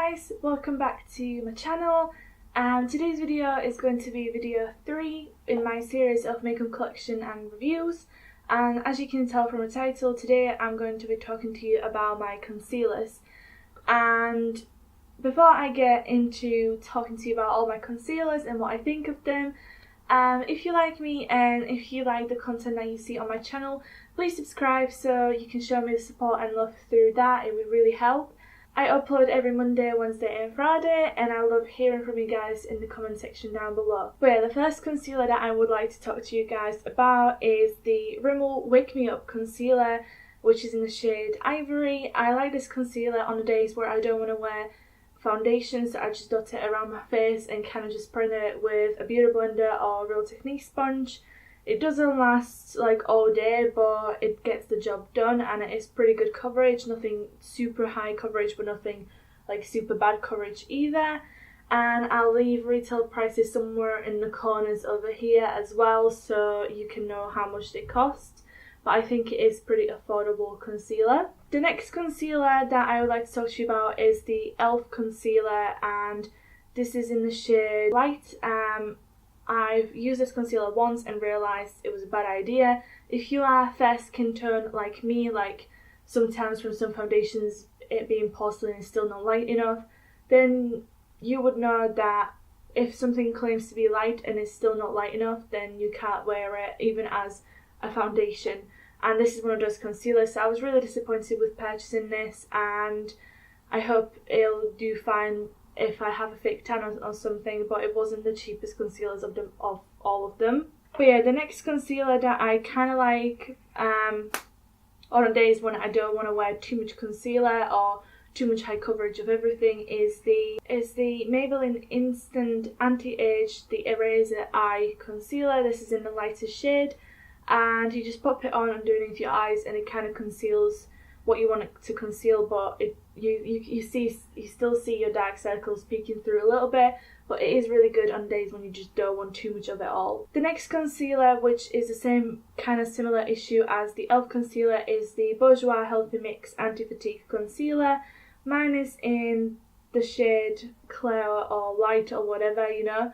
guys, welcome back to my channel. Today's video is going to be video 3 in my series of makeup collection and reviews, and as you can tell from the title, today I'm going to be talking to you about my concealers. And before I get into talking to you about all my concealers and what I think of them, if you like me and if you like the content that you see on my channel, please subscribe so you can show me the support and love through that. It would really help. I upload every Monday, Wednesday and Friday, and I love hearing from you guys in the comment section down below. But yeah, the first concealer that I would like to talk to you guys about is the Rimmel Wake Me Up concealer, which is in the shade Ivory. I like this concealer on the days where I don't want to wear foundation, so I just dot it around my face and kind of just print it with a beauty blender or Real Technique sponge. It doesn't last like all day, but it gets the job done, and it is pretty good coverage. Nothing super high coverage, but nothing like super bad coverage either. And I'll leave retail prices somewhere in the corners over here as well, so you can know how much they cost. But I think it is pretty affordable concealer. The next concealer that I would like to talk to you about is the e.l.f. concealer, and this is in the shade Light. I've used this concealer once and realised it was a bad idea. If you are fair skin tone like me, like sometimes from some foundations it being porcelain is still not light enough, then you would know that if something claims to be light and is still not light enough, then you can't wear it even as a foundation. And this is one of those concealers, so I was really disappointed with purchasing this, and I hope it'll do fine if I have a fake tan or something, but it wasn't the cheapest concealers of all of them. But yeah, the next concealer that I kind of like on days when I don't want to wear too much concealer or too much high coverage of everything is the Maybelline Instant Anti-Age the Eraser Eye Concealer. This is in the lightest shade, and you just pop it on underneath your eyes and it kind of conceals what you want it to conceal, but you still see your dark circles peeking through a little bit, but it is really good on days when you just don't want too much of it all. The next concealer, which is the same kind of similar issue as the e.l.f. concealer, is the Bourjois Healthy Mix Anti-Fatigue Concealer. Mine is in the shade Clear or Light or whatever, you know,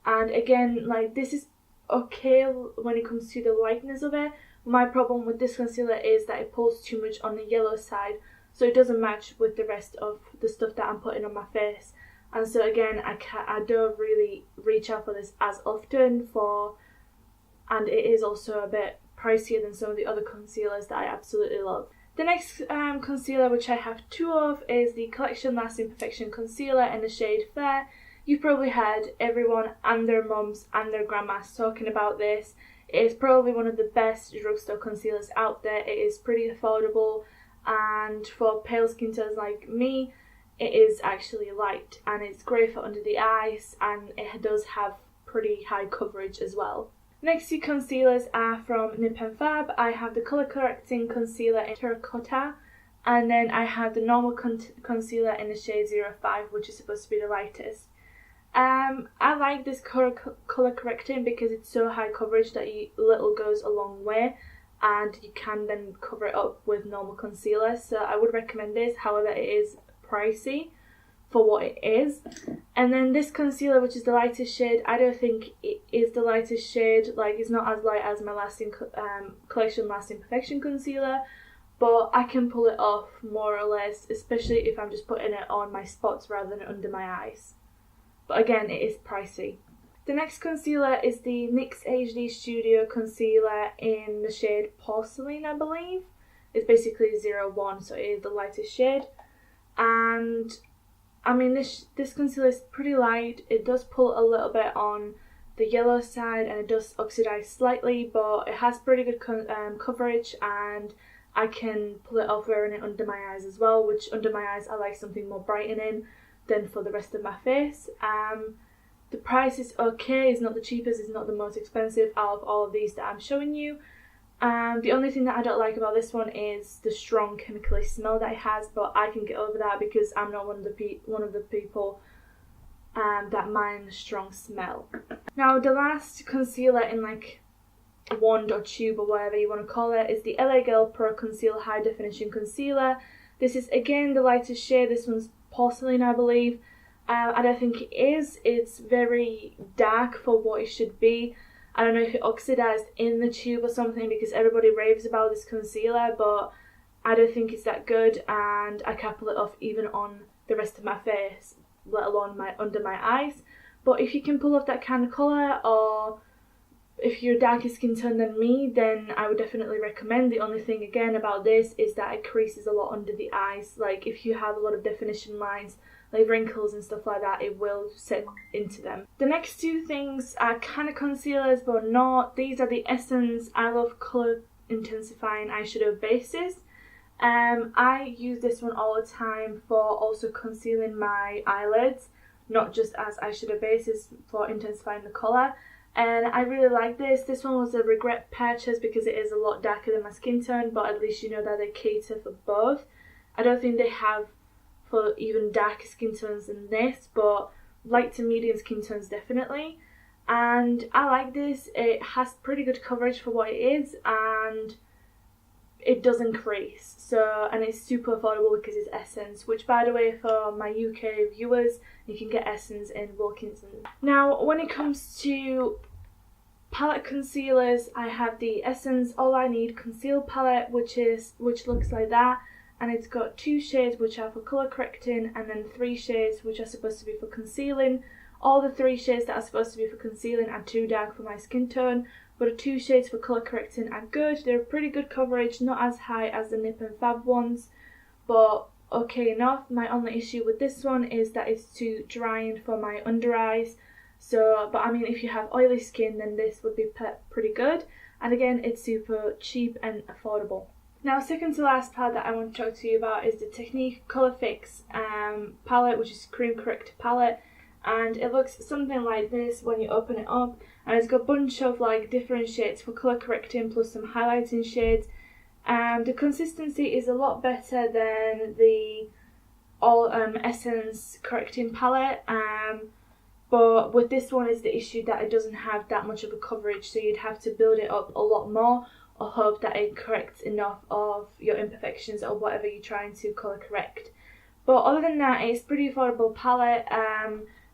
and again, like, this is okay when it comes to the lightness of it. My problem with this concealer is that it pulls too much on the yellow side, so it doesn't match with the rest of the stuff that I'm putting on my face. And so again, I don't really reach out for this as often and it is also a bit pricier than some of the other concealers that I absolutely love. The next concealer, which I have 2 of, is the Collection Lasting Perfection Concealer in the shade Fair. You've probably heard everyone and their mums and their grandmas talking about this. It is probably one of the best drugstore concealers out there. It is pretty affordable, and for pale skin tones like me, it is actually light, and it's great for under the eyes, and it does have pretty high coverage as well. Next 2 concealers are from Nip and Ferb. I have the Colour Correcting Concealer in Terracotta, and then I have the normal concealer in the shade 05, which is supposed to be the lightest. I like this color correcting because it's so high coverage that little goes a long way, and you can then cover it up with normal concealer, so I would recommend this. However, it is pricey for what it is. And then this concealer, which is the lightest shade, I don't think it is the lightest shade. Like, it's not as light as my Collection Lasting Perfection concealer, but I can pull it off more or less, especially if I'm just putting it on my spots rather than under my eyes. But again, it is pricey. The next concealer is the NYX HD Studio Concealer in the shade Porcelain, I believe. It's basically 01, so it is the lightest shade. And I mean, this concealer is pretty light. It does pull a little bit on the yellow side, and it does oxidize slightly, but it has pretty good coverage, and I can pull it off wearing it under my eyes as well, which under my eyes I like something more brightening than for the rest of my face. The price is okay. It's not the cheapest, it's not the most expensive out of all of these that I'm showing you. The only thing that I don't like about this one is the strong chemically smell that it has, but I can get over that because I'm not one of the people that mind the strong smell. Now, the last concealer in like wand or tube or whatever you want to call it is the LA Girl ProConceal High Definition Concealer. This is again the lightest shade. This one's porcelain, I believe. I don't think it is. It's very dark for what it should be. I don't know if it oxidized in the tube or something, because everybody raves about this concealer, but I don't think it's that good, and I can't pull it off even on the rest of my face, let alone under my eyes. But if you can pull off that kind of colour, or if you're darker skin tone than me, then I would definitely recommend. The only thing again about this is that it creases a lot under the eyes. Like if you have a lot of definition lines, like wrinkles and stuff like that, it will set into them. The next two things are kind of concealers but not. These are the Essence I Love Colour Intensifying Eyeshadow Bases. I use this one all the time for also concealing my eyelids, not just as eyeshadow bases for intensifying the colour. And I really like this. This one was a regret purchase because it is a lot darker than my skin tone, but at least you know that they cater for both. I don't think they have for even darker skin tones than this, but light to medium skin tones definitely. And I like this. It has pretty good coverage for what it is, and it doesn't crease. So, and it's super affordable because it's Essence, which by the way, for my UK viewers, you can get Essence in Wilkinson. Now when it comes to palette concealers, I have the Essence All I Need Conceal palette, which looks like that, and it's got 2 shades which are for colour correcting, and then 3 shades which are supposed to be for concealing. All the 3 shades that are supposed to be for concealing are too dark for my skin tone, but the 2 shades for colour correcting are good. They're pretty good coverage, not as high as the Nip and Fab ones, but okay enough. My only issue with this one is that it's too drying for my under eyes. So, but I mean, if you have oily skin, then this would be pretty good. And again, it's super cheap and affordable. Now, second to last palette that I want to talk to you about is the Technique Colour Fix palette, which is cream corrector palette. And it looks something like this when you open it up, and it's got a bunch of like different shades for colour correcting plus some highlighting shades. The consistency is a lot better than the All Essence correcting palette, but with this one is the issue that it doesn't have that much of a coverage, so you'd have to build it up a lot more or hope that it corrects enough of your imperfections or whatever you're trying to colour correct. But other than that, it's pretty affordable palette.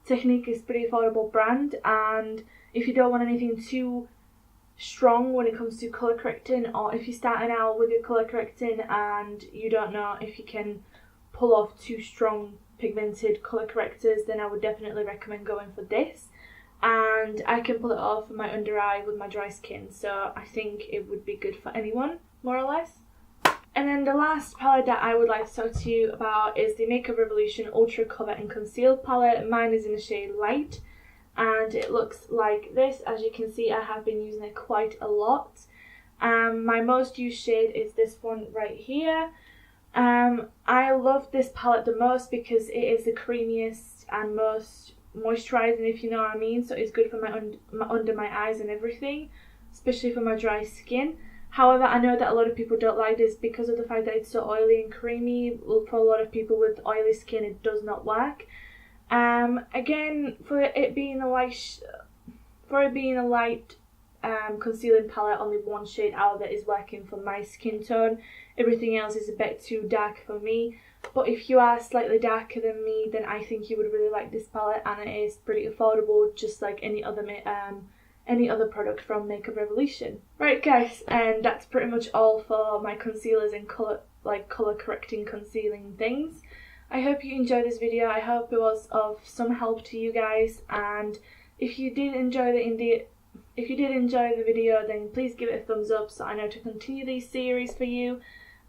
Technique is pretty affordable brand, and if you don't want anything too strong when it comes to colour correcting, or if you're starting out with your colour correcting and you don't know if you can pull off too strong pigmented colour correctors, then I would definitely recommend going for this. And I can pull it off in my under eye with my dry skin, so I think it would be good for anyone, more or less. And then the last palette that I would like to talk to you about is the Makeup Revolution Ultra Cover and Conceal palette. Mine is in the shade Light, and it looks like this. As you can see, I have been using it quite a lot. My most used shade is this one right here. I love this palette the most because it is the creamiest and most moisturising, if you know what I mean. So it's good for my under my eyes and everything, especially for my dry skin. However, I know that a lot of people don't like this because of the fact that it's so oily and creamy. For a lot of people with oily skin, it does not work. Again, for it being a light concealing palette, only one shade out that is working for my skin tone. Everything else is a bit too dark for me. But if you are slightly darker than me, then I think you would really like this palette, and it is pretty affordable, just like any other product from Makeup Revolution. Right guys, and that's pretty much all for my concealers and colour correcting concealing things. I hope you enjoyed this video. I hope it was of some help to you guys, and if you did enjoy the video, then please give it a thumbs up so I know to continue these series for you.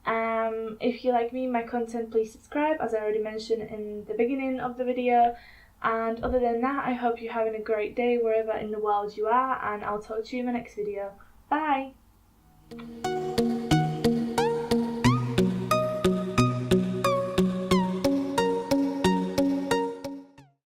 If you like me and my content, please subscribe, as I already mentioned in the beginning of the video. And other than that, I hope you're having a great day wherever in the world you are, and I'll talk to you in my next video. Bye!